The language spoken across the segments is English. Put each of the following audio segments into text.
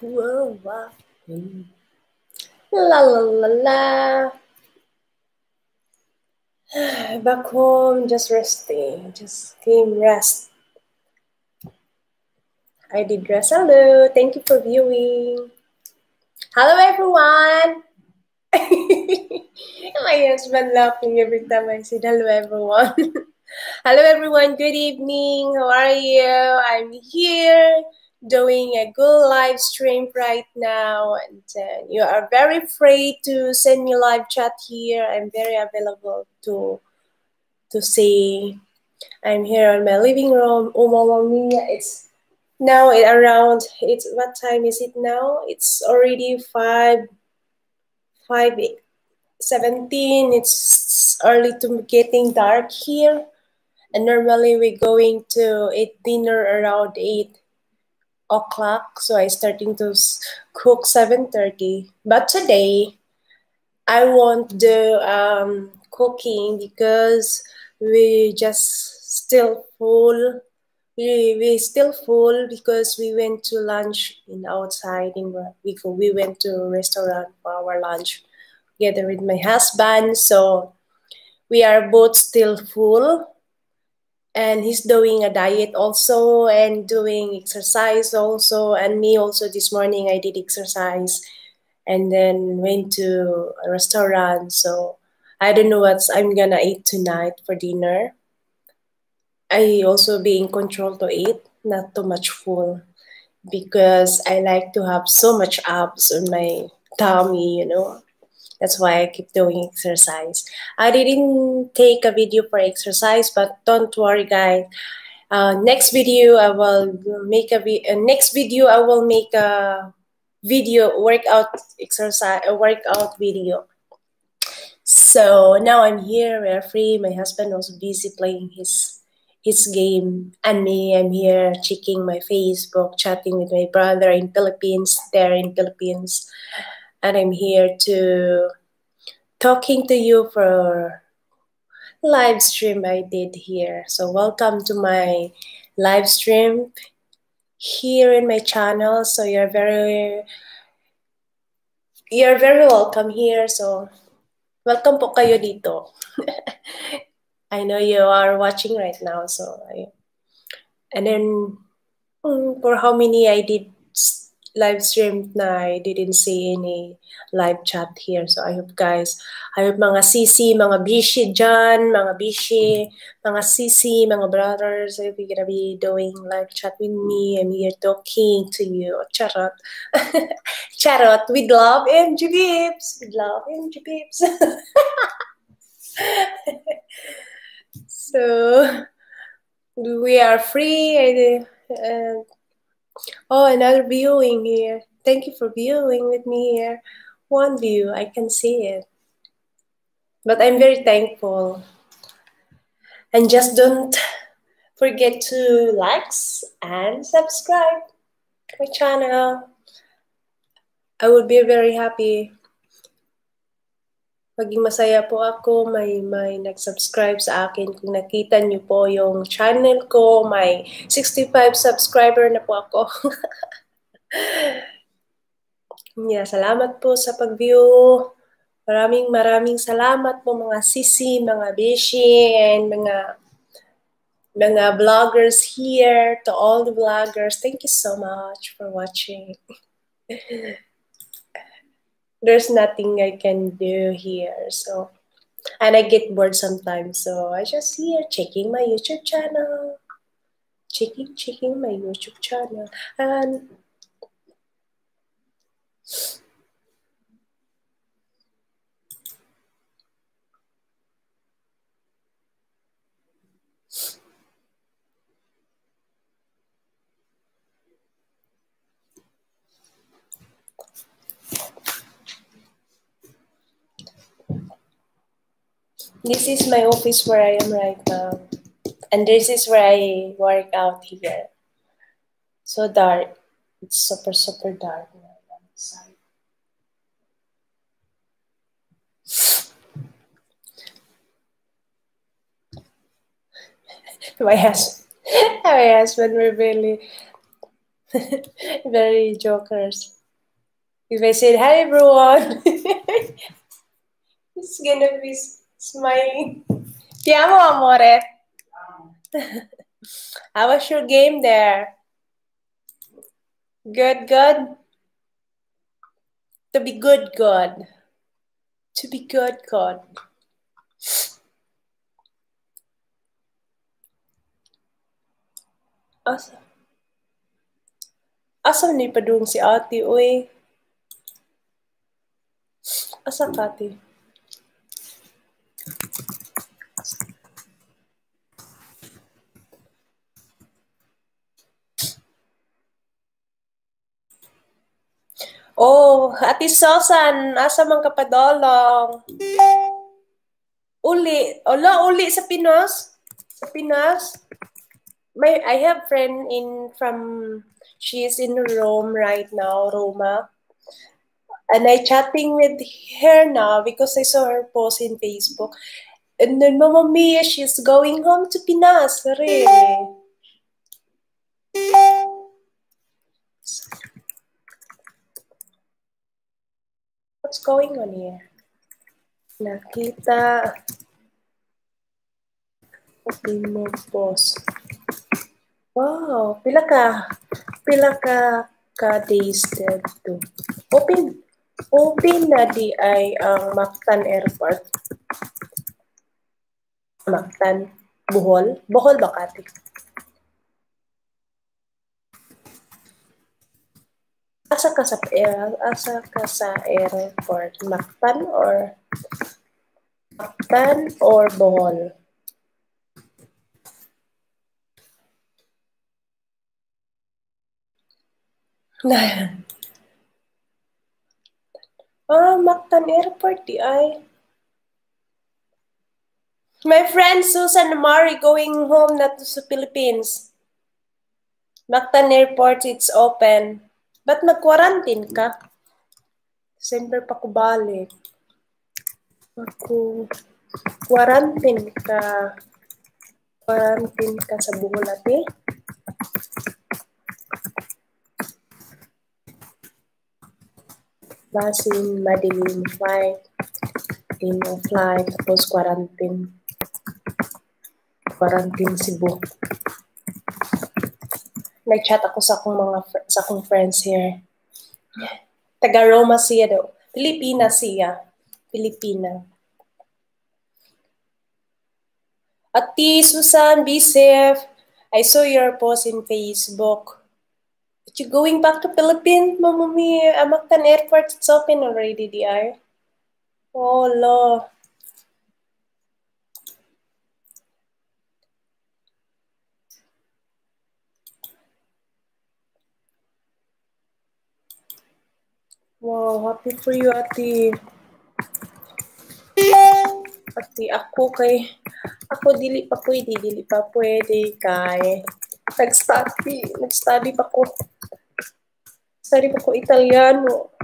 Whoa, wow. La la la la. Back home, just resting. Just came rest. I did rest. Hello. Thank you for viewing. Hello, everyone. My husband laughing every time I said hello, everyone. Hello, everyone. Good evening. How are you? I'm here doing a good live stream right now, and you are very free to send me live chat here. I'm very available to say I'm here in my living room. Oh, Mamma Mia! It's now around. It's what time is it now? It's already 5:17. It's early to getting dark here. And normally we're going to eat dinner around 8 o'clock. So I starting to cook 7:30. But today I won't do cooking because we just still full. We still full because we went to lunch in outside. We went to a restaurant for our lunch together with my husband. So we are both still full. And he's doing a diet also and doing exercise also. And me also this morning I did exercise and then went to a restaurant. So I don't know what I'm gonna eat tonight for dinner. I also be in control to eat, not too much full, because I like to have so much abs on my tummy. That's why I keep doing exercise. I didn't take a video for exercise, but don't worry, guys. Next video I will make a video workout exercise, a workout video. So now I'm here, we're free. My husband was busy playing his game, and me, I'm here checking my Facebook, chatting with my brother in Philippines, and I'm here to talking to you for live stream I did here. So welcome to my live stream here in my channel. So you're very welcome here. So welcome po kayo dito. I know you are watching right now. And then for how many I did live stream na I didn't see any live chat here. So I hope guys, mga sisi, mga bishi dyan, mga bishi, mga sisi, mga brothers, if you're gonna be doing live chat with me, I'm here talking to you. Charot. Charot, with love and jibibs. With love and jibibs. So, we are free. Oh, another viewing here. Thank you for viewing with me here. One view, I can see it. But I'm very thankful. And just don't forget to like and subscribe my channel. I would be very happy. Maging masaya po ako, may nag-subscribe sa akin. Kung nakita niyo po yung channel ko, may 65 subscriber na po ako. Yeah, salamat po sa pag-view. Maraming salamat po mga sisi, mga beshi, and mga vloggers here. To all the vloggers, thank you so much for watching. There's nothing I can do here, so, and I get bored sometimes, so I just here checking my YouTube channel, checking my YouTube channel, and this is my office where I am right now, and this is where I work out here. So dark, it's super dark outside. My husband were really very jokers. If I said, hi everyone, it's gonna be smiling. Ti amo, amore. How was your game there? Good, good? To be good, good. To be good, good. Asa ni padung si ate, uy? Asa ka, ate? Oh, Ate Susan, asa man ka padolong? Uli sa Pinas? Sa Pinas? I have friend she is in Rome right now, Roma. And I chatting with her now because I saw her post in Facebook. And then, Mama Mia, she's going home to Pinas, really. What's going on here? Nakita. Okay mo, boss. Wow, pila ka days dito. Open na di ay ang Mactan Airport. Mactan, Bohol ba kati? Asa ka sa airport? Mactan or Bohol? Mactan Airport di ay. My friend Susan Mari going home na to sa Philippines. Mactan Airport, it's open. Ba't nag-quarantine ka? December pa ko balik. Quarantine ka sa Bohol, ate? Basin, madilim flight, tapos quarantine Cebu. Nag-chat ako sa akong friends here. Taga Roma siya daw. Pilipina. Ati Susan, be safe. I saw your post in Facebook. But you going back to Philippines, Mama Mia? Mactan Airport, it's open already, DR. Oh, lo. Wow, happy for you, ate. Ate, ako dili pa pwede kay nag-study pa ko. Study pa ko Italiano.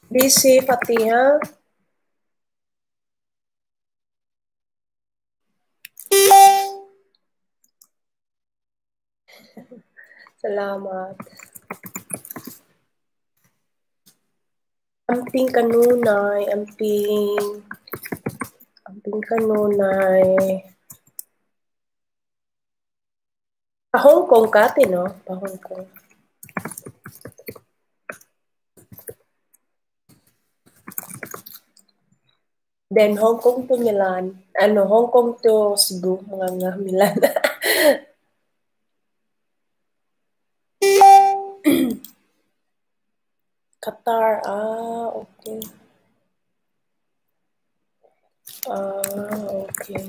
Be safe, ate, ha? Salamat. Amping kanunay. Pa Hong Kong ka, ate, no? Pa Hong Kong. Then Hong Kong to Milan. Hong Kong to Cebu. Mga Milan. Qatar. Okay. Okay.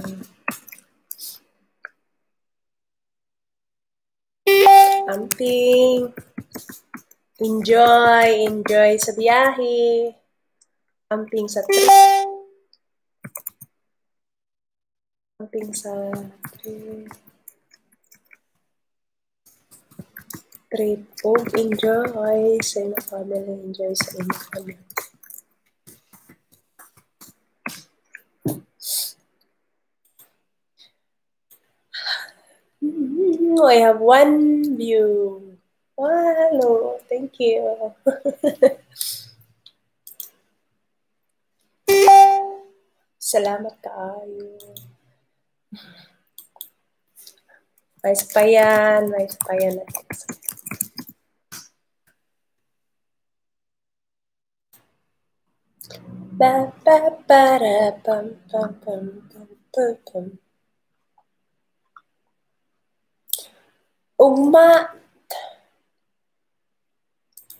Amping. Enjoy sa biyahe. Amping sa trip. Great. Hope enjoy sa iyong family. Enjoy sa iyong family. I have one view. Oh, hello. Thank you. Salamat kaayo. May sapayan natin. Ba ba para pam pam pam pam pam pam.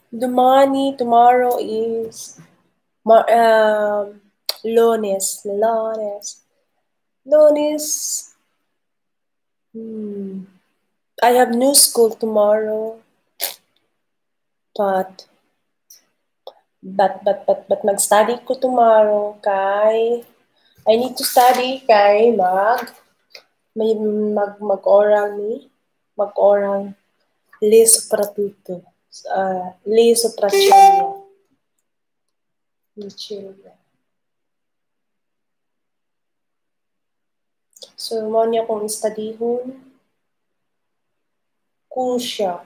The money tomorrow is Lunes. I have new school tomorrow, but mag-study ko tomorrow kay I need to study kay mag-oral les soprattutto. Les sopracciglia. So, mo niya kung istadihon. Kusya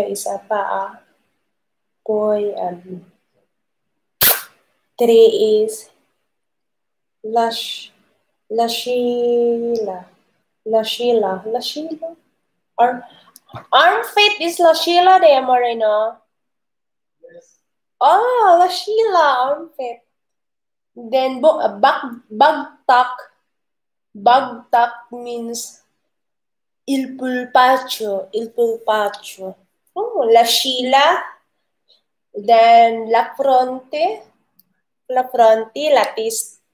is a paa. Boy, 3 is Lashila. Armpit is Lashila de Moreno. Yes. Oh, Lashila, armpit. Then bagtak means il pulpacho. Oh, Lashila. Then la fronte,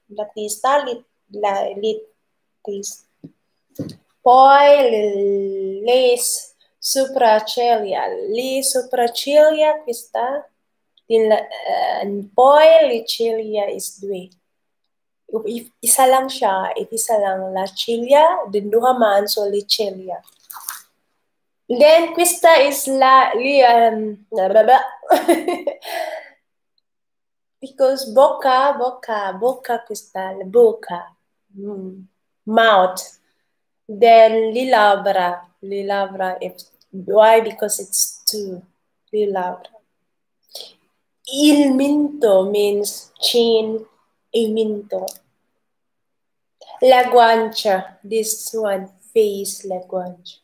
latista, litis. Poi les sopraciglia, questa. Poi le ciglia is 2. If isa lang siya, la ciglia, then duha man, so le ciglia. Then questa is because boca questa, la boca, mouth. Then lilabra, why? Because it's 2, lilabra. Il minto means chin, il minto. La guancia, this one, face, la guancia.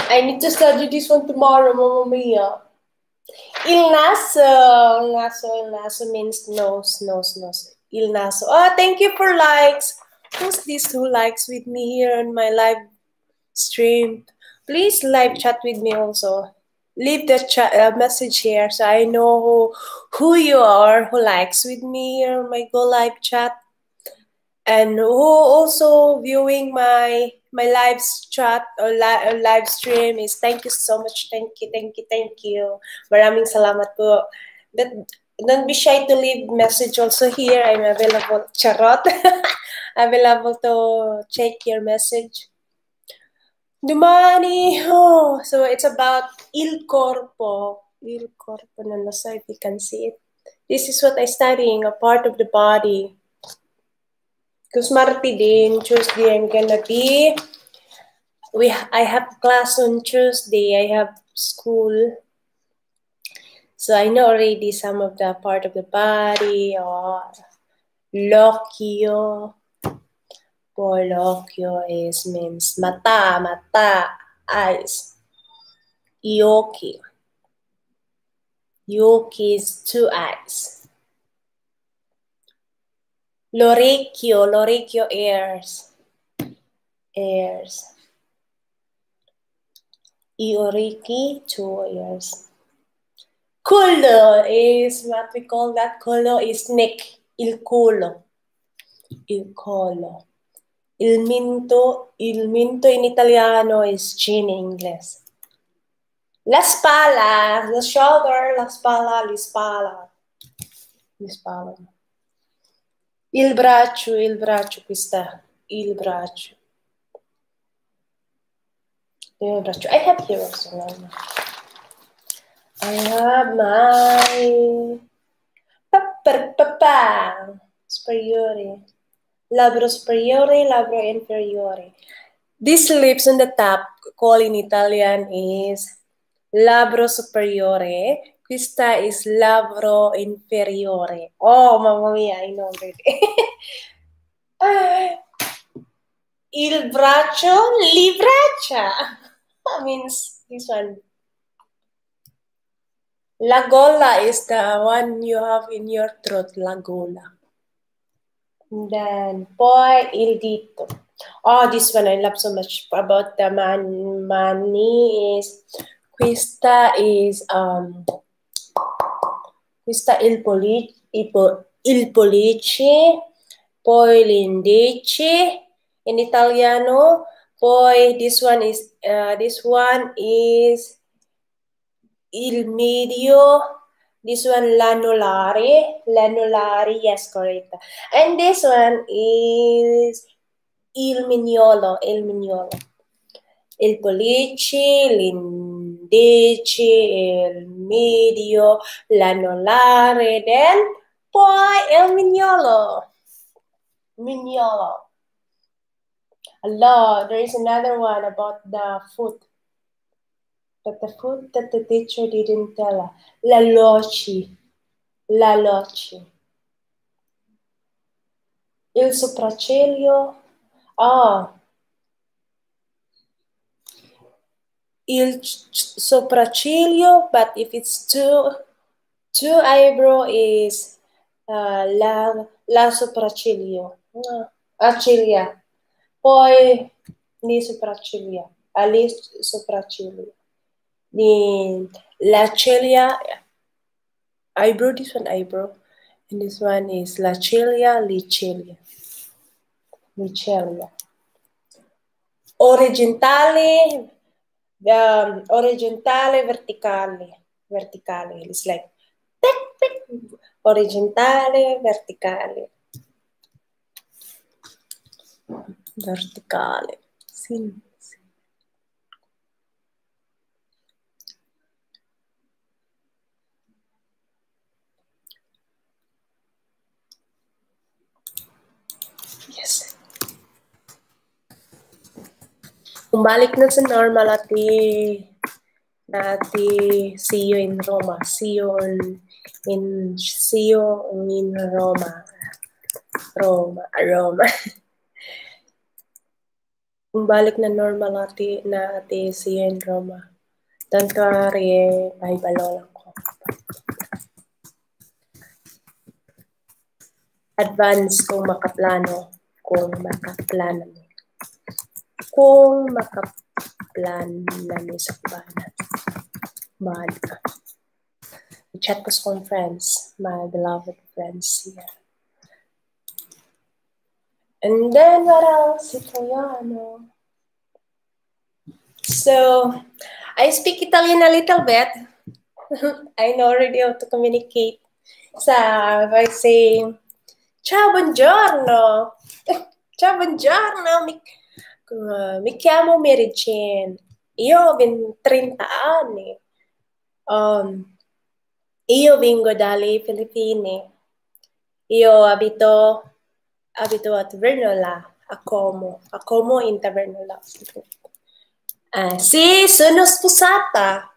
I need to study this one tomorrow, Mamma Mia. Il naso means nose. Il naso. Oh, thank you for likes. Who's this who likes with me here on my live stream? Please live chat with me also. Leave the message here so I know who you are, who likes with me here on my Go Live chat. And who also viewing my live chat or live stream is thank you so much. Thank you. Maraming salamat po. Don't be shy to leave message also here. I'm available. Charot. Available to check your message. Dumani. Oh, so it's about il corpo. Il corpo na nasa, if you can see it. This is what I'm studying, a part of the body. Because Marti din, Tuesday, I'm gonna be, I have class on Tuesday, I have school. So I know already some of the part of the body, or locchio. Locchio means mata, eyes. Yoki is 2 eyes. L'orecchio, ears. I orecchi, 2 ears. Culo is what we call that. Culo is neck. Il culo. Il minto in italiano is chin in English. La spalla, the shoulder, la spalla. Il braccio, questa, il braccio. I have here also. I have my superiore. Labro superiore, labro inferiore. This lips on the top, called in Italian is labro superiore. Questa is labro inferiore. Oh, mamma mia, I know already. Il braccio, li braccia. Means this one. La gola is the one you have in your throat, la gola. And then, poi il dito. Oh, this one I love so much about the mani is questa is questa il pollice, poi l'indice in Italiano, poi this one is il medio, this one l'anulare, yes, correct. And this one is il mignolo. Il pollice, l'indice, il medio, l'anulare, then poi il mignolo. Allah, there is another one about the foot. But the foot that the teacher didn't tell her. La loci. Il sopracciglio. Il sopracciglio, but if it's two eyebrow is la sopracciglio. Ciglia. Poi le sopracciglia. La ciglia, eyebrow, this one eyebrow. And this one is la ciglia, licelia. Orizzontale, verticale. It's like orizzontale, verticale. Sì. Yes. Bumalik na sa normal ati see you in Roma. See you in Roma. Roma. Bumalik na normal ati see you in Roma. Tanto rin ay balolang ko. Advance kung makaplano sa kubana. Mahal ka. I-chat ko sa kong friends, my beloved friends here. And then what else? Italiano. So, I speak Italian a little bit. I know already how to communicate. By saying, ciao, buongiorno. Ciao, buongiorno. Mi chiamo Mary Jane. Io ho 30 anni. Io vengo dalle Filippine. Io abito a Tavernola, a Como in Tavernola. Sì, sono sposata.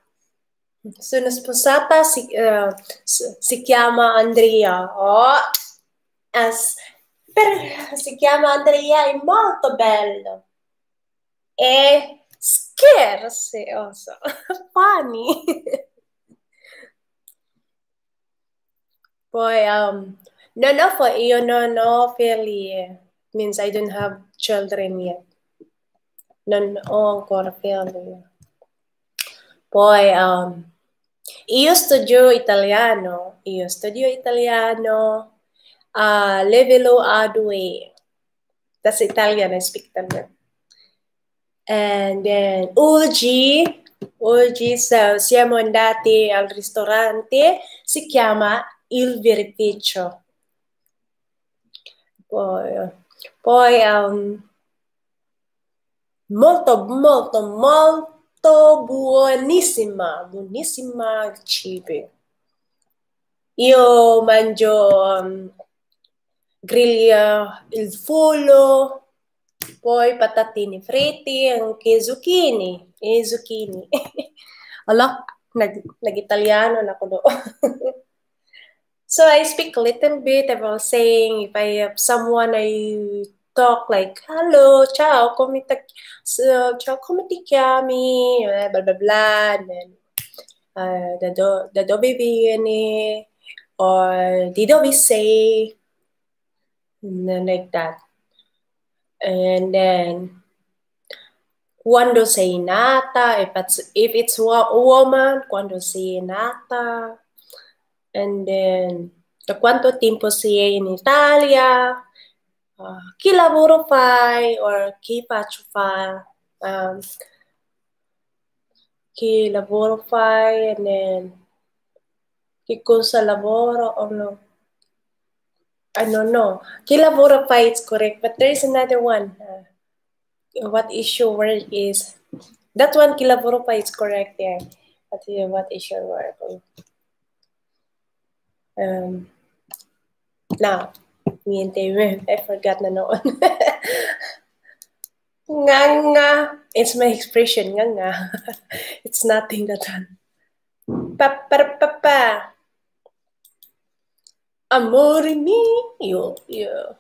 Si chiama Andrea. Si chiama Andrea, è molto bello. E scherzoso. Funny. Poi, io non ho figli. Means I don't have children yet. Non ho ancora figli. Poi, io studio italiano a livello A2. That's Italian, I speak Italian. And then, oggi siamo andati al ristorante, si chiama Il Verificio. Poi molto molto buonissima, buonissima il cibo. Io mangio griglia il fullo, poi patatine fritti, anche zucchini, e zucchini. Ala, nag-Italiano na ko doon. So I speak a little bit about saying if I have someone I talk like, hello, ciao, ciao, come ti chiami, blah, blah, blah, and then, da dove vieni, or di dove sei, and then like that. And then, quando sei nata, if it's a woman, quando sei nata, and then, da quanto tempo sei in Italia, chi lavoro fai, or chi faccio fare, chi lavoro fai, and then, che cosa lavoro, or no, I don't know. Chi lavoro fai is correct, but there is another one. What is your word is, that one, chi lavoro fai is correct there. What is your word? Now, I forgot na noon. Nga. It's my expression, nga. It's nothing that one. Pa. Amore mio. Yeah.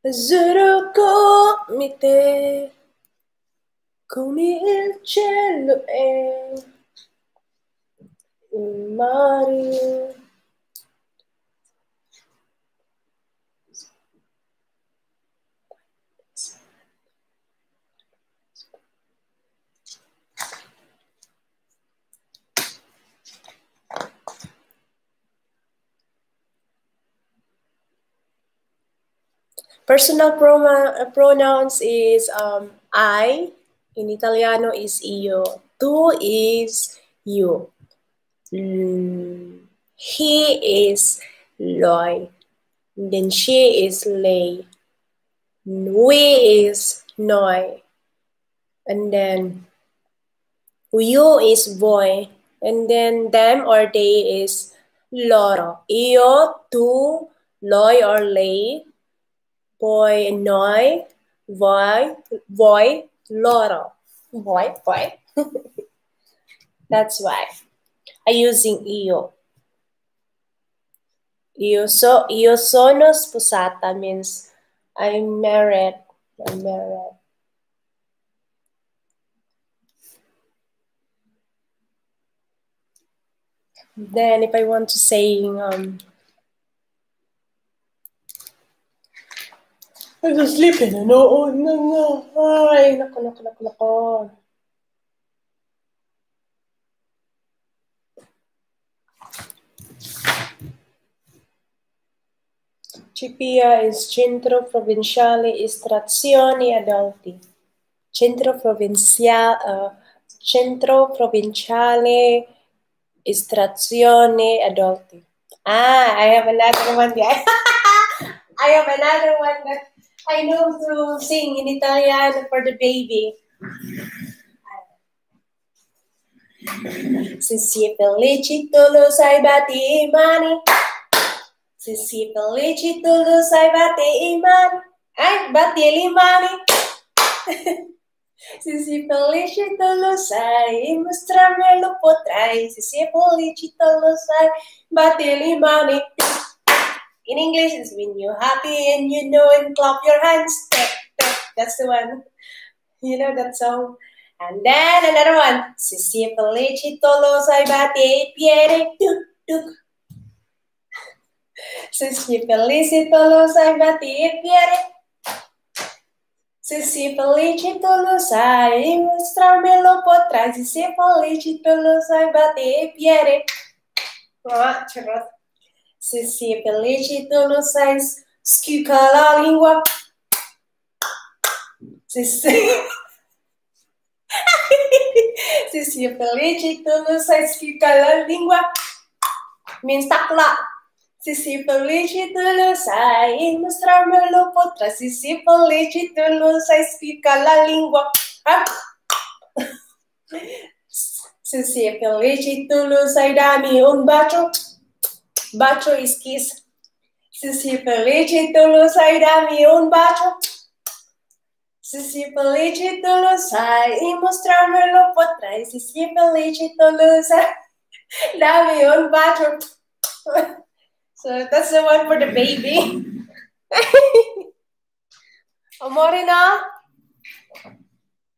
Azzurro come il cielo è il mare. Personal pronouns is I. In Italiano is io. Tu is you. He is Loy. Then she is Lay. We is Noi. And then you is boy. And then them or they is loro. Io, tu, Loy or Lay. Boy, noi, voi, loro. Boy. That's why I using io. Io sono sposata means I'm married. Then if I want to say I was sleeping. No. Ay, nako. CPIA is Centro Provinciale Istruzione Adulti. Centro Provinciale Istruzione Adulti. I have another one there. I have another one that I know to sing in Italian for the baby. Se si è felice tu lo sai, batti i mani. Se si è felice tu lo sai, batti i mani. Batti le mani. Se si è felice tu lo sai, mostrarmelo potrai. Se si è felice tu lo sai, batti le mani. In English, is when you're happy and you know and clap your hands. That's the one. You know that song? And then another one. Se si è felice tu lo sai, batti i piedi. Tuk, tuk. Se si è felice tu lo sai, batti i piedi. Se si è felice tu lo sai, mostrarmelo potrai. Se si è felice tu lo sai, batti i piedi. Se si è felice tu lo sai, schiuca la lingua. Se si è felice tu lo sai, schiuca la lingua. Means takla. Se si è felice tu lo sai, mostrarmelo potrai. Se si è felice tu lo sai, schiuca la lingua. Se si è felice tu lo sai, dammi un bacio. Bacio is kiss. Se si è felice tu lo sai, dammi un bacio. Se si è felice tu lo sai, mostrarmelo potrai. Se si è felice tu lo sai, dammi un bacio. So that's the one for the baby. Amore na?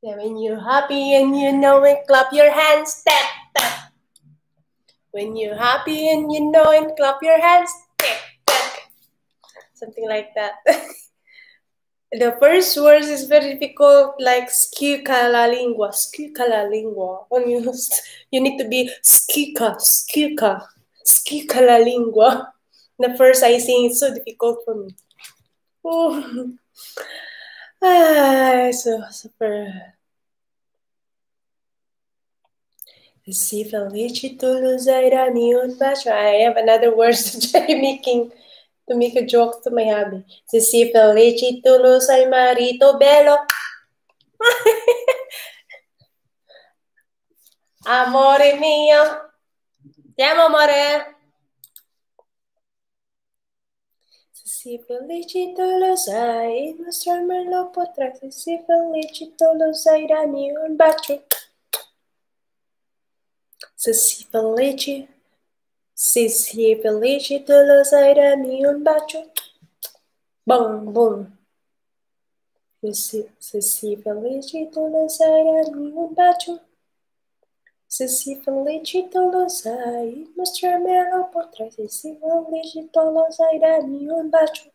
Yeah, when you're happy and you know it, clap your hands. Tap, tap. When you're happy and you know it, clap your hands. Tap, tap. Something like that. The first words is very difficult, like sciuca la lingua. When you need to be sciuca la lingua. The first I think it's so difficult for me. Oh. So super. Si felice tu lo sai, dammi un bacio. I have another words to try to make a joke to my hubby. Se si felice tu lo sai, marito bello. Amore mio. Ti amo, amore. Se si felice tu lo sai, mostrarmelo potrai. Se si felice tu lo sai, dammi un bacio. Se si è felice tu lo sai, dammi un bacio. Boom, boom. Se si è felice tu lo sai, dammi un bacio. Se si è felice tu lo sai, mostrarmelo potrai. Se si è felice tu lo sai, dammi un bacio.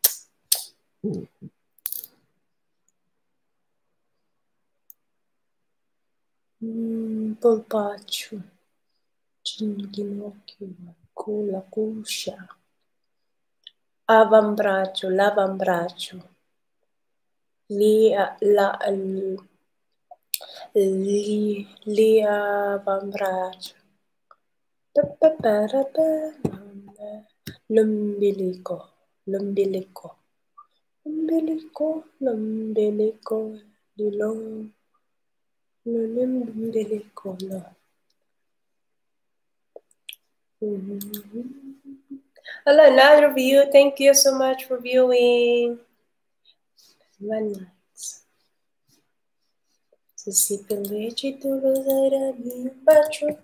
Polpaccio, ginocchio, la cuscia, l'avambraccio, l'avambraccio, l'ombelico, l'ombelico, Hello, another view. Thank you so much for viewing. One night. Se si felice tu lo sai, dammi un bacio.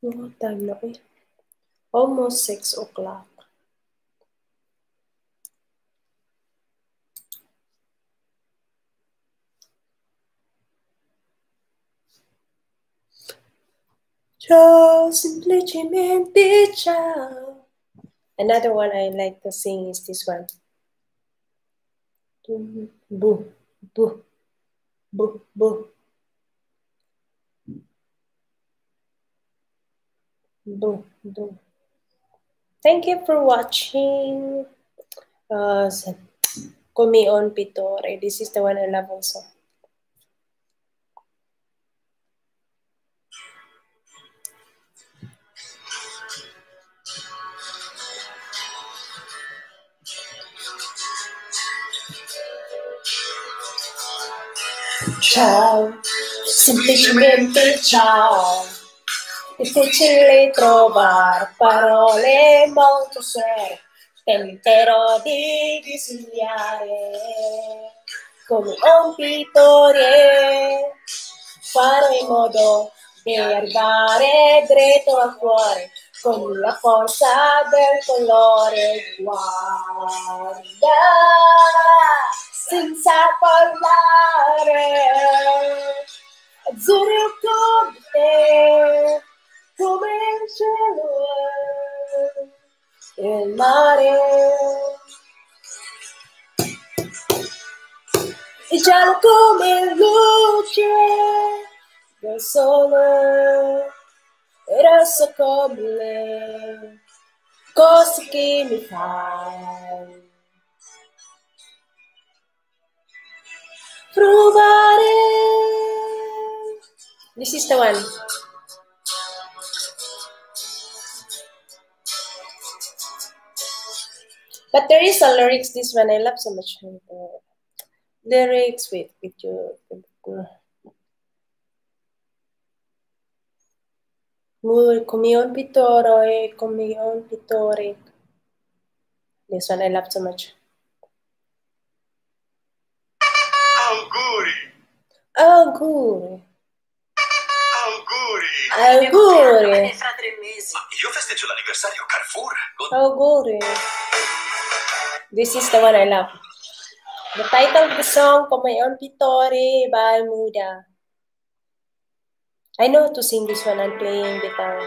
What time na eh? Almost 6 o'clock. Ciao, semplicemente ciao. Another one I like to sing is this one. Boo, boo, boo, boo. Boo, boo. Thank you for watching. Come on Pittore. This is the one I love also. Ciao, semplicemente ciao. Difficile trovare parole molto serie. Tenterò di disegnare come un pittore. Fare in modo di arrivare dritto al cuore con la forza del colore. Guarda, senza parlare, azzurro come te, come il cielo e il mare. Il cielo come luce del sole, e rosso come le cose che mi fai provare. This is the one. But there is a lyrics, this one, I love so much. Lyrics with you. Come un pittore, come un pittore. This one I love so much. Auguri! Auguri! Auguri! Auguri! Fra 3 mesi. Io festeggio l'anniversario Carrefour. Auguri! This is the one I love. The title of the song, Come un pittore by Muda. I know how to sing this one. I'm playing guitar.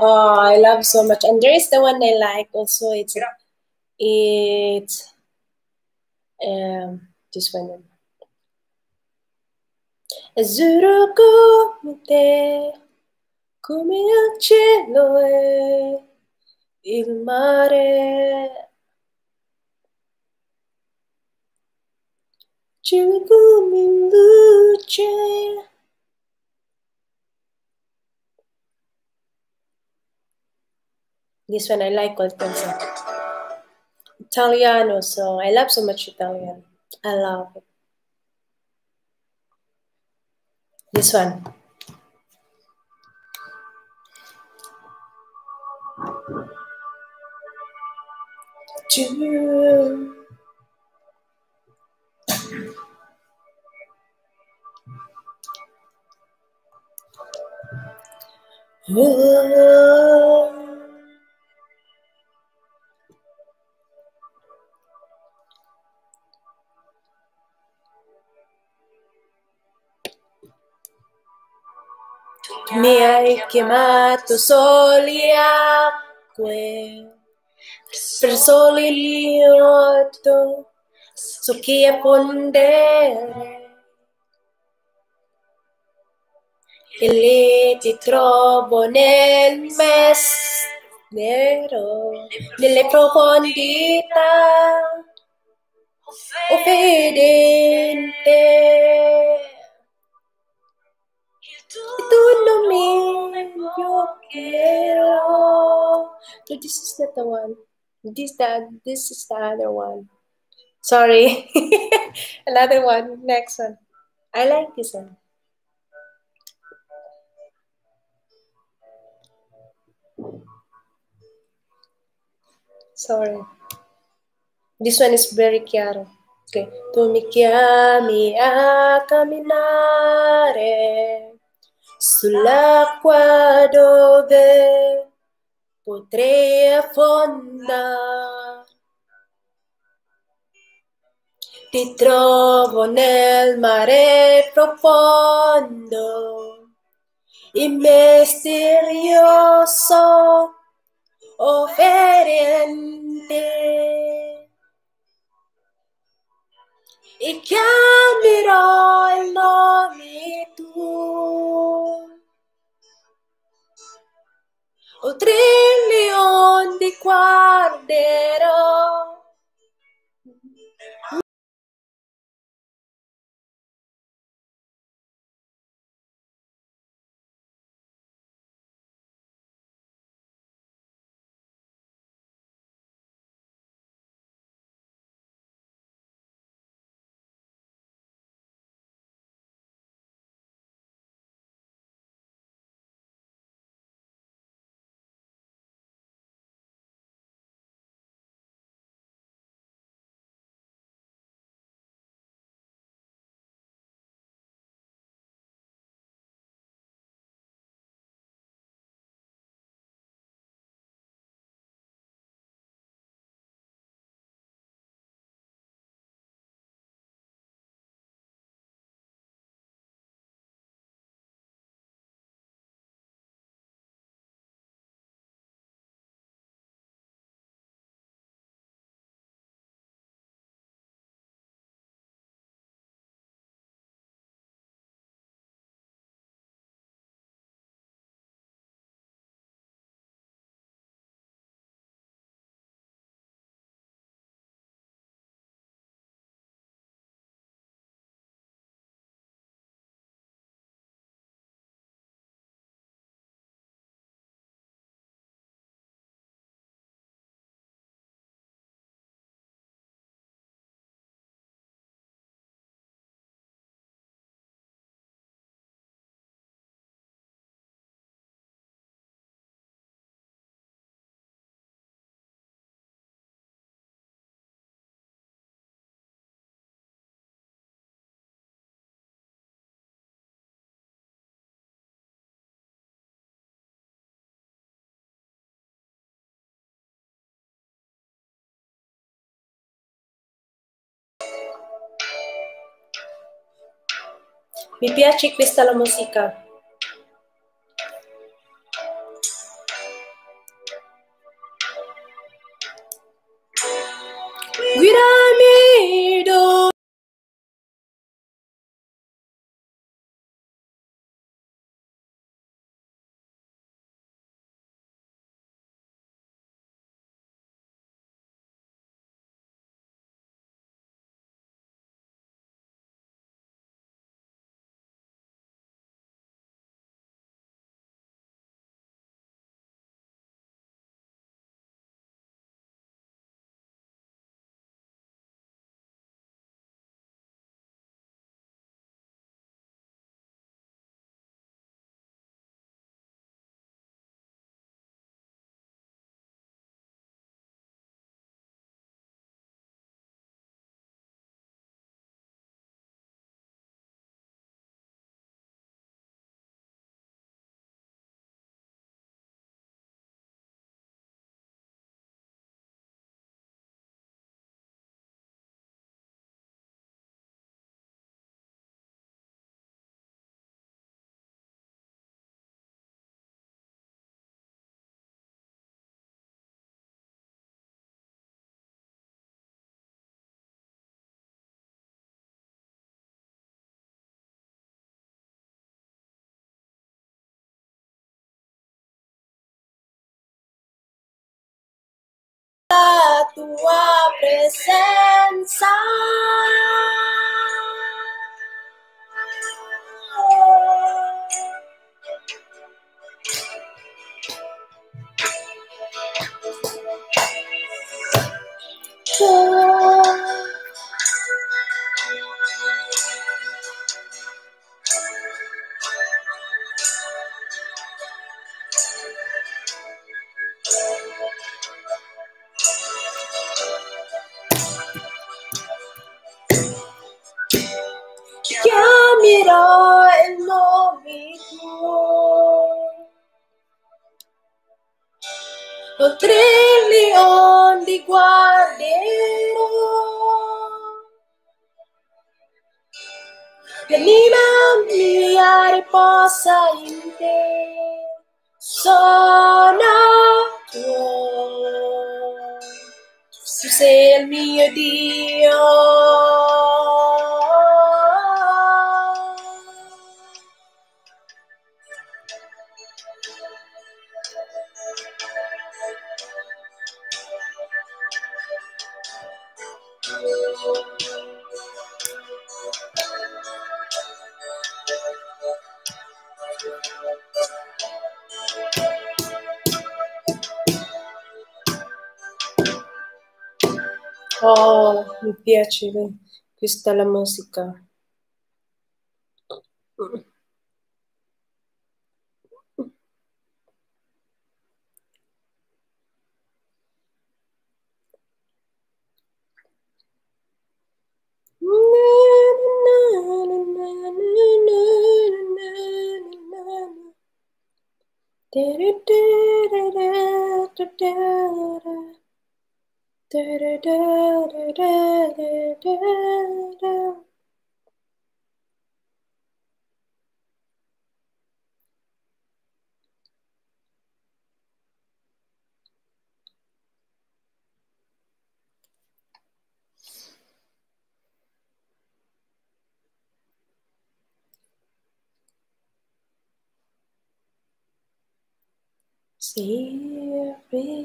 Oh, I love so much. And there is the one I like also. It's this one. Azzurro come te, come il cielo e il mare. Cielo come luce. This one I like also. Italiano song. I love so much Italian. I love it. This one. Oh. Mi hai chiamato soli acque, per soli liotto, so chi appondere, e lì ti trovo nel mistero, nelle profondità, o fedente. Tu non mi quiero. No, this is not the one. This is the other one. Sorry. Another one. Next one. I like this one. Sorry. This one is very chiaro. Okay. Tu mi chiami a camminare sull'acqua dove potrei affondare. Ti trovo nel mare profondo, misterioso, offerente. E chiamerò il nome tuo. Oltre le onde guarderò. Mi piace questa la musica. tua presenza. Chiamerò il nome tuo, oltre le onde guarderò, l'anima mia riposa in te, sono tuo, tu sei il mio Dio. Oh, mi piace questa la musica. Sempre.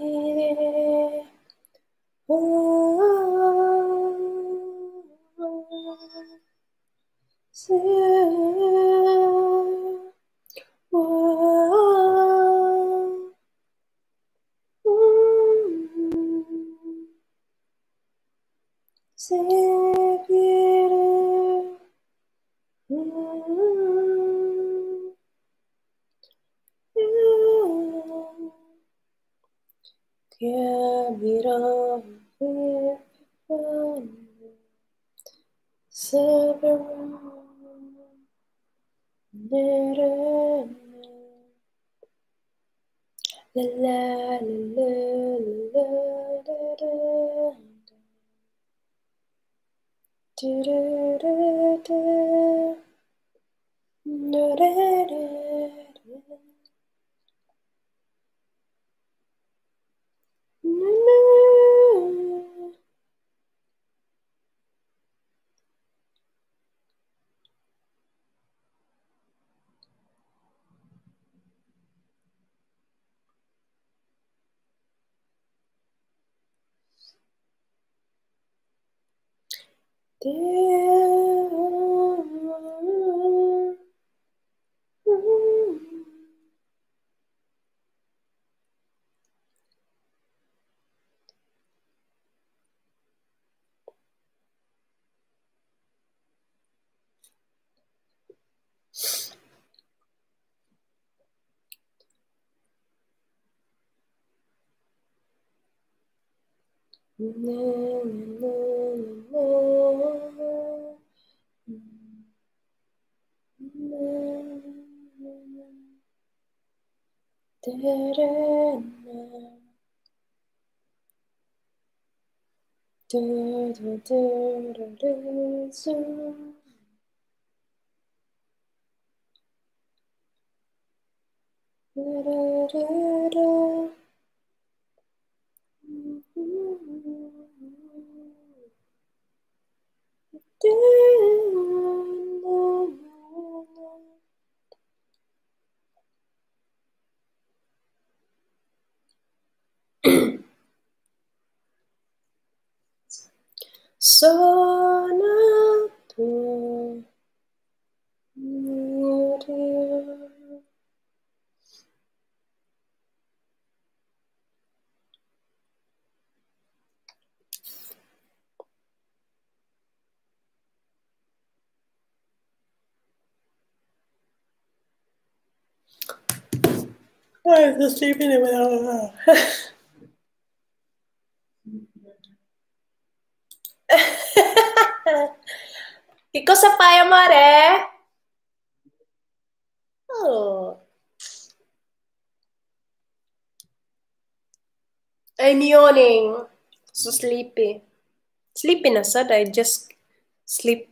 sonata. I'm just sleeping in without. Che cosa fai, amore? Oh. I'm yawning. So sleepy. Sleepy na sad. I just sleep.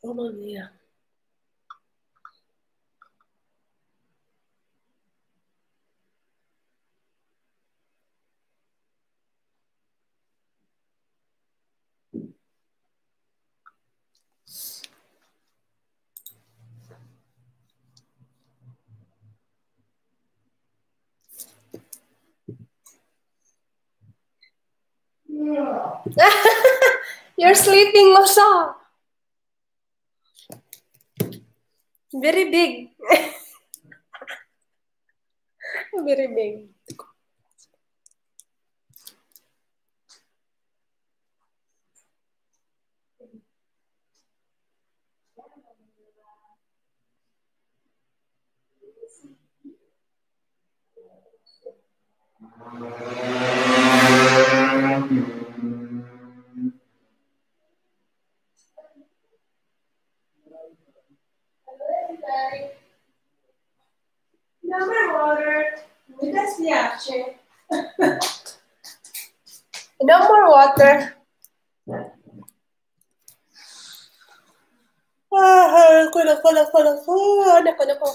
Mamma mia. You're sleeping also. Very big. Very big. No more water. No more water. Nako.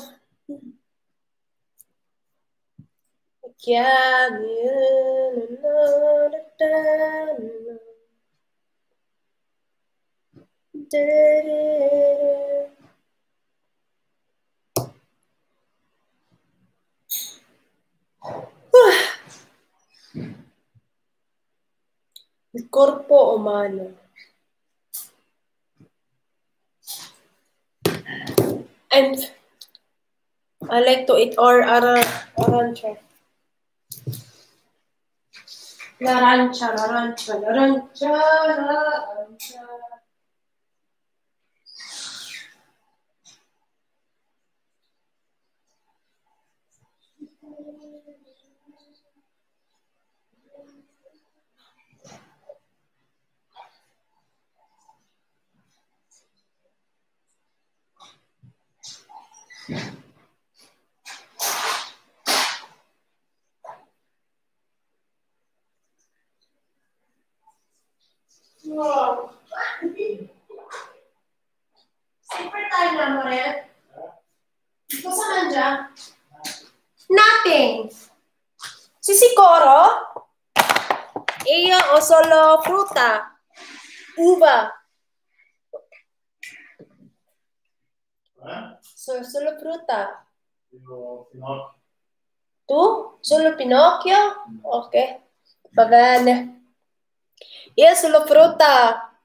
Il corpo umano. And I like to eat arancia. L'arancia. Wow. Super time na, amore. Cosa mangia? Nothing. Sicuro? Io ho solo frutta. Uva. Solo frutta. Tu? Solo Pinocchio? Ok. Va bene. Io solo frutta.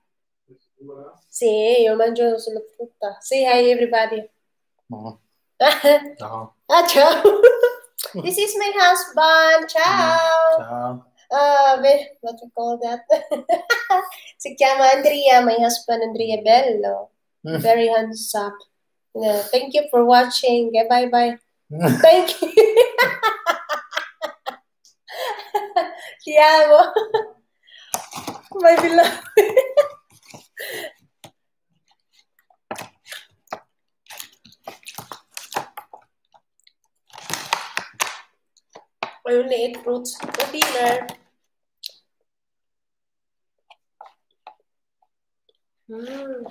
Sì, io mangio solo frutta. Say hi, everybody. No. Ciao. Ciao. This is my husband. Ciao. Ciao. What you call that? Si chiama Andrea, my husband, Andrea Bello. Very handsome. Yeah, thank you for watching. Okay, bye-bye. Thank you. Ti amo. My beloved. I only ate fruits for dinner. Mm.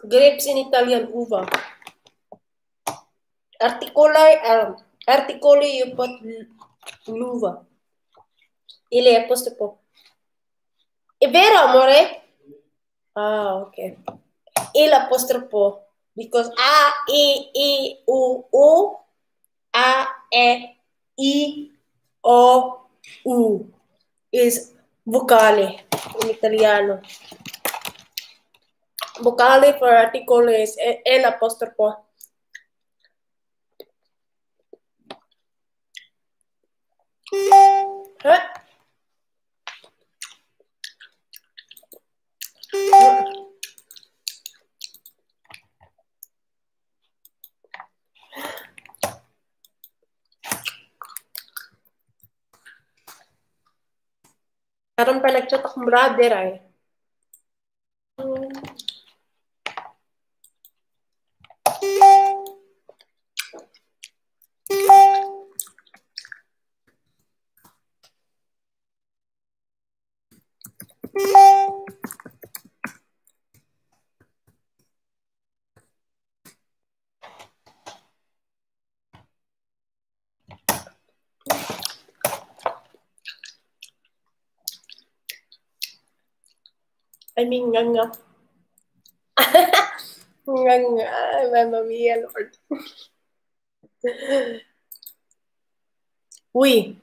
Grapes in Italian, uva. Articoli you put l'uva. Ile apostrophe. È vero, amore? Ah, ok. Il apostrofo. Because A, E, U, A, E, I, O, U is vocale in Italiano. Vocale for articolo is L apostrofo. Huh? Meron pa nagchat akong brother ay. I mean, nga. Nga. Ay, Mamma mia, Lord. Uy.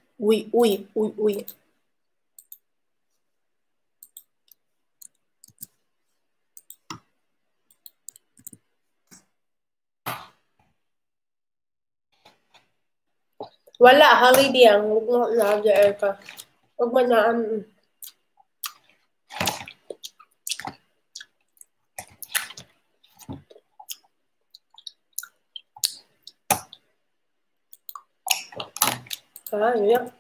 Wala, holiday ang huwag mo na ka. Huwag mo na yun.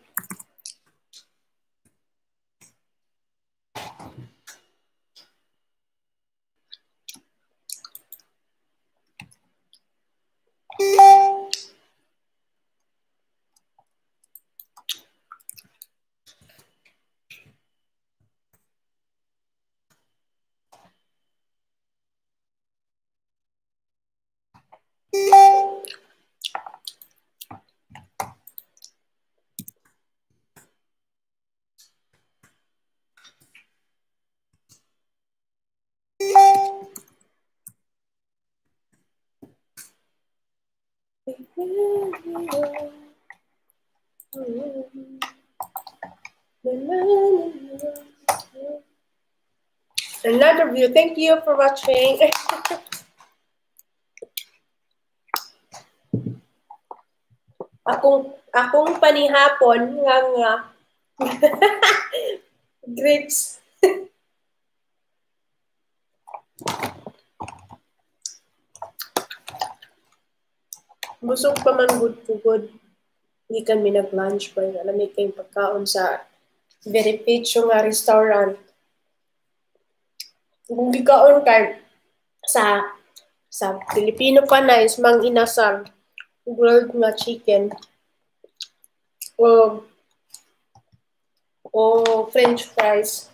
Another view. Thank you for watching. akong panihapon nga. Grapes. Busog pa man good. Hindi kami nag-lunch pa. Alam mo kayong pagkaon sa very page nga restaurant. Kung gikaon kay sa Filipino pa na is mang inasal. Grilled nga chicken. O French fries.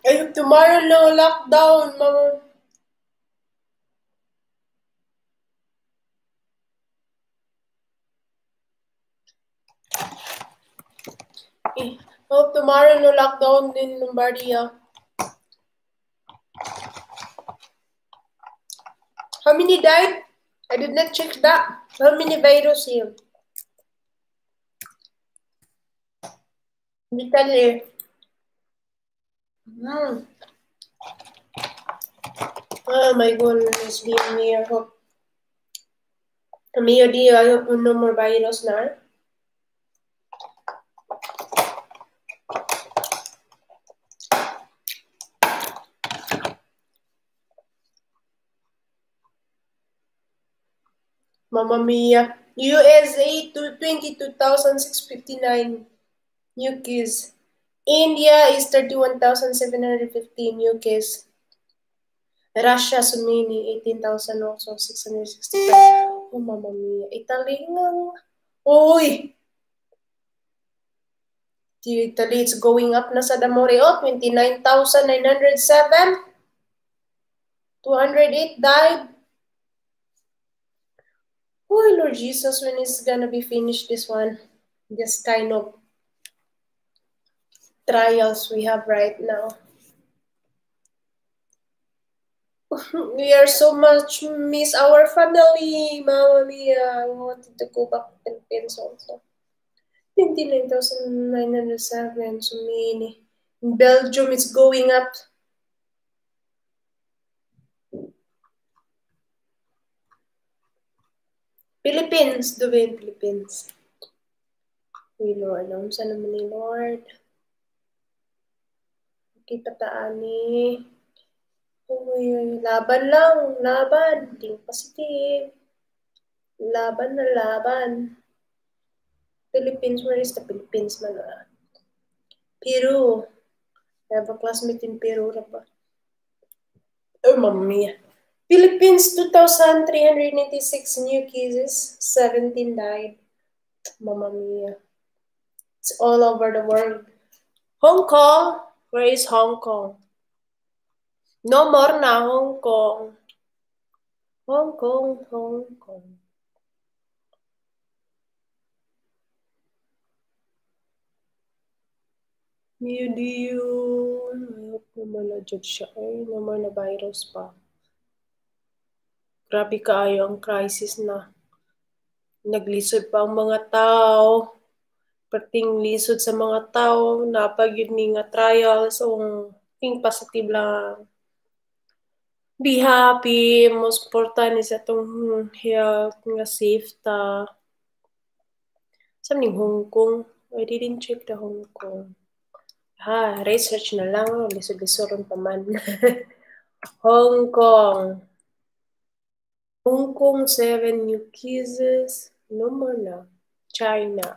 Ay, tomorrow no lockdown, mama. Hope tomorrow no lockdown in Lombardia. How many died? I did not check that. How many virus here? Italy. Oh my goodness, being near. Hope. Amiyo di, I hope no more virus na. Mamma mia. USA to 22,659 new cases. India is 31,715 new cases. Russia, so many, 18,000 also, 665. Oh, mamma mia. Italy nga. Uy! Italy, it's going up na sa Damore. Oh, 29,907. 208 died. Oh, Lord Jesus, when is gonna be finished this one? This kind of trials we have right now. We are so much miss our family, Mama Mia. I wanted to go back to the Philippines also. 29,907, so many. In Belgium, it's going up. Philippines, Duwin, Philippines. Uy, Lord, alam sa naman ni Lord. Okay, pataan ni. Uy, laban lang, laban. Think positive. Laban na laban. Philippines, where is the Philippines man? Peru. I have a classmate in Peru. Oh, Mamma mia. Philippines, 2,386 new cases, 17 died. Mamma mia. It's all over the world. Hong Kong, where is Hong Kong? No more na Hong Kong. Hong Kong, Hong Kong. Yun. I hope naman na-judge siya. Ay, naman na virus pa. Grabe kaayo ang crisis na. Naglisod pa ang mga tao. Perting lisod sa mga tao. Napag yun nga trials. Think positive lang. Be happy. Most important is atong health nga safe ta. Saan ning Hong Kong? I didn't check the Hong Kong. Research na lang. Lisod-lisoron pa man. Hong Kong. Hong Kong, 7 new cases. No more na. China.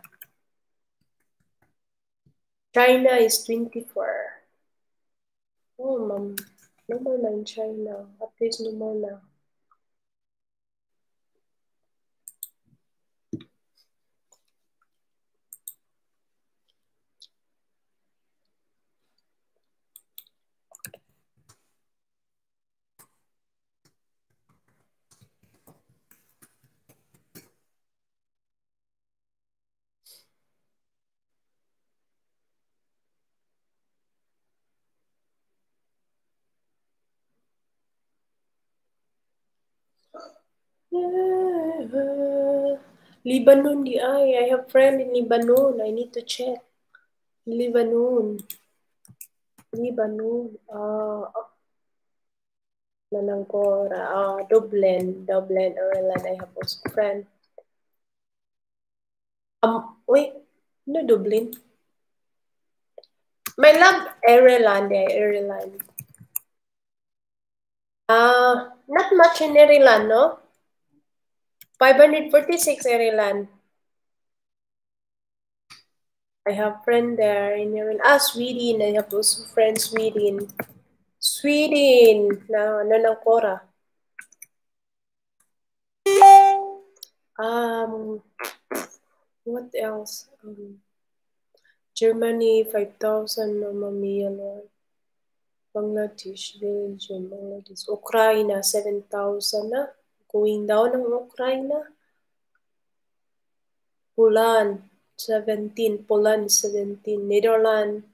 China is 24. Oh, ma'am. No more na in China. At least no more na. Lebanon di ay. I have friend in Lebanon. I need to check. Lebanon. Nanangkora. Dublin, Ireland. I have also friend. Wait. No, Dublin. My love, Ireland. Ireland. Not much in Ireland, no? 546 Ireland. I have friend there in Ireland. Sweden. I have also friends Sweden. Sweden. Nanangkora. What else? Germany, 5,000. Mamma mia, Lord. Bangladesh, Belgium, Bangladesh. Ukraine, 7,000 na. Going down ng Ukraine. Poland, 17, Poland 17, Netherlands.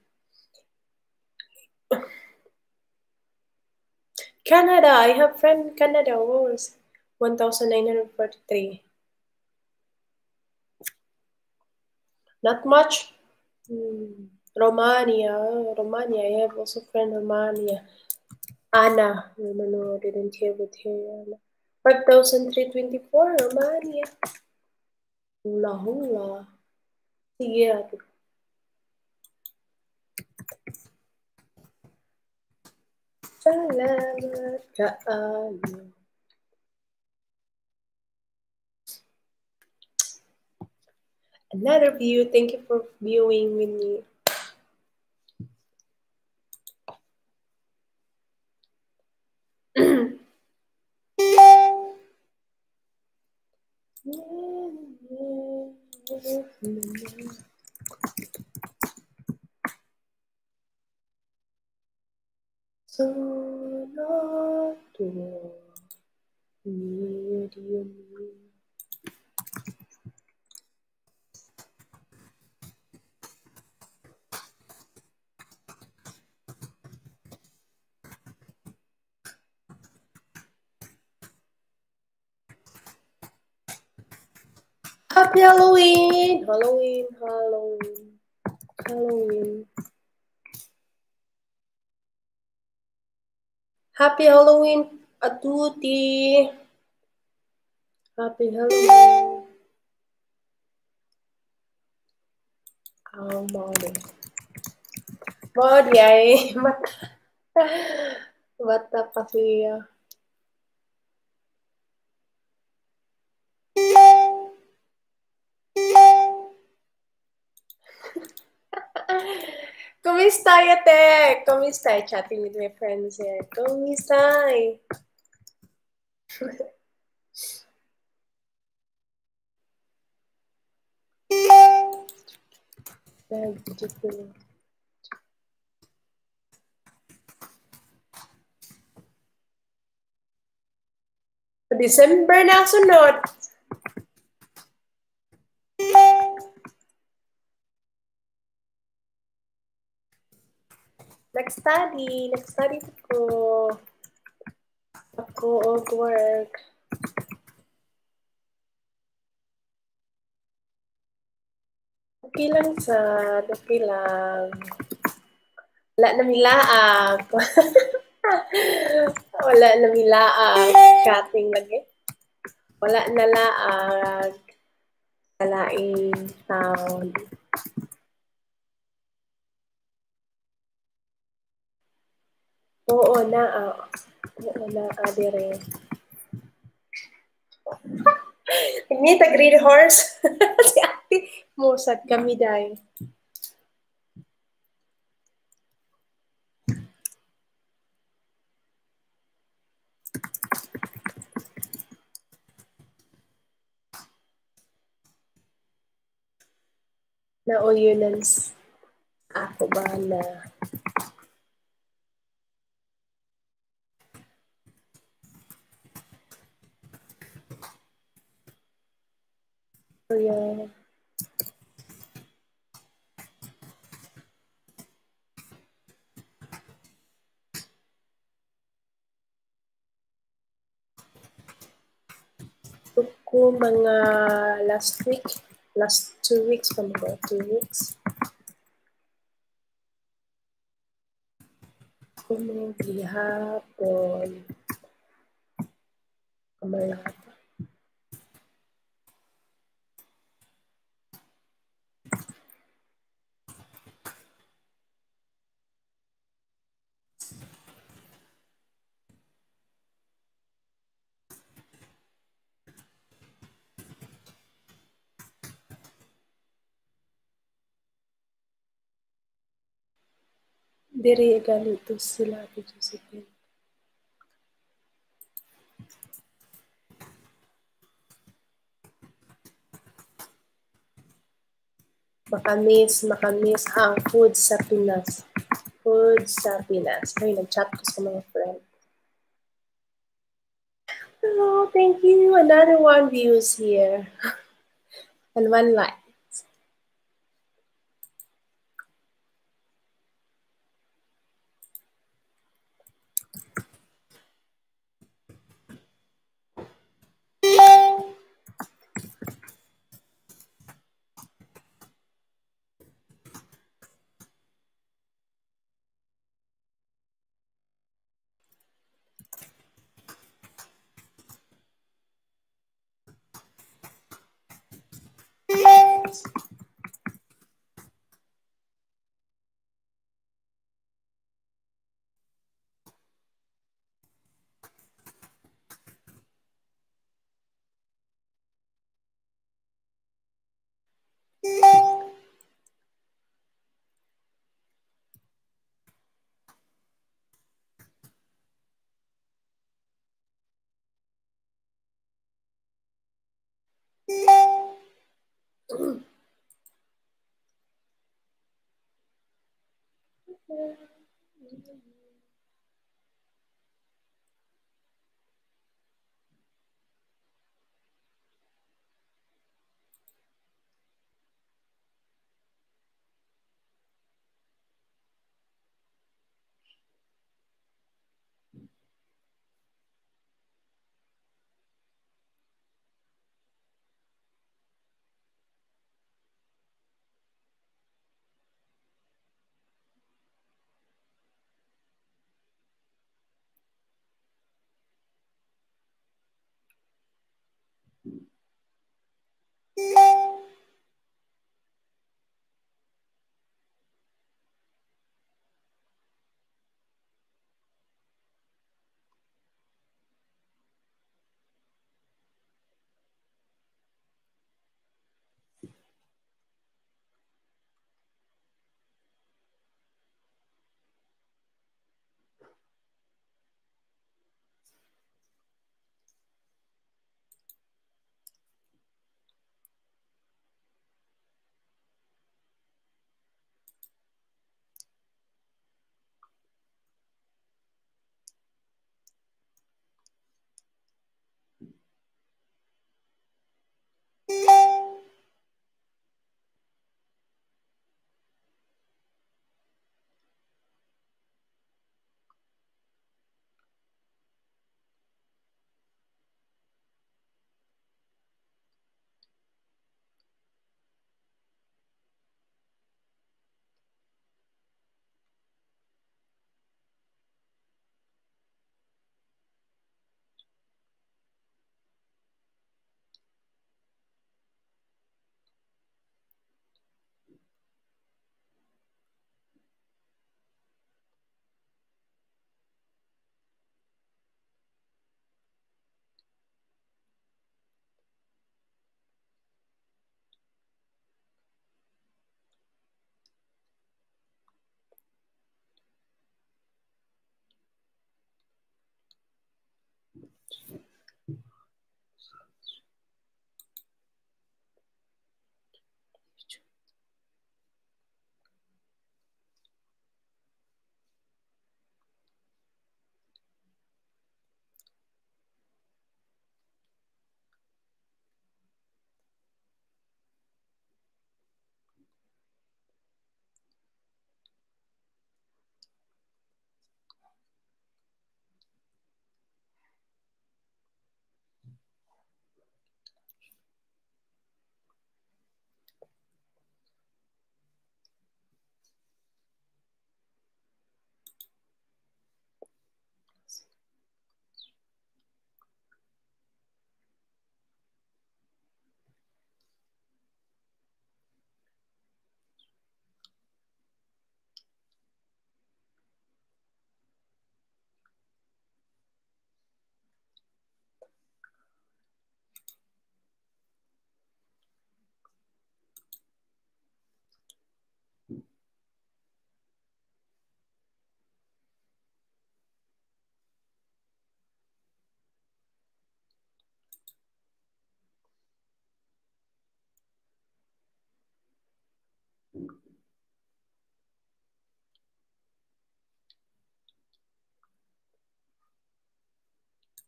Canada, I have friend in Canada was 1,943. Not much. Romania, I have also friend Romania. Anna, no, didn't hear with her. 5,324, Romania. Hula. Sige natin. Salamat kaayo. Another view. Thank you for viewing with me. Happy Halloween! Halloween. Happy Halloween a tutti. Happy Halloween. Modi ay mata pa siya. Kumistai, ate? Kumistai? Chatting with my friends here. Kumistai? December na sunod. Nag-study ko. Ako og work. Okay lang. Wala na milaag. Wala na milaag. Chatting lagi. Wala na laag. Kalaing sound. Oo na dire. Ini tag-read horse. Si ate, musad kami dahil. Nauyunans. Ako ba na? Yeah. Ko mga last 2 weeks pa mga 2 weeks. Kumagihapon. Kamalata. Diri ganito sila Ate Josephine. Makamis ang food sa Pinas. Ay, nag-chat ko sa mga friend. Oh, thank you. Another 1 views here. And 1 like.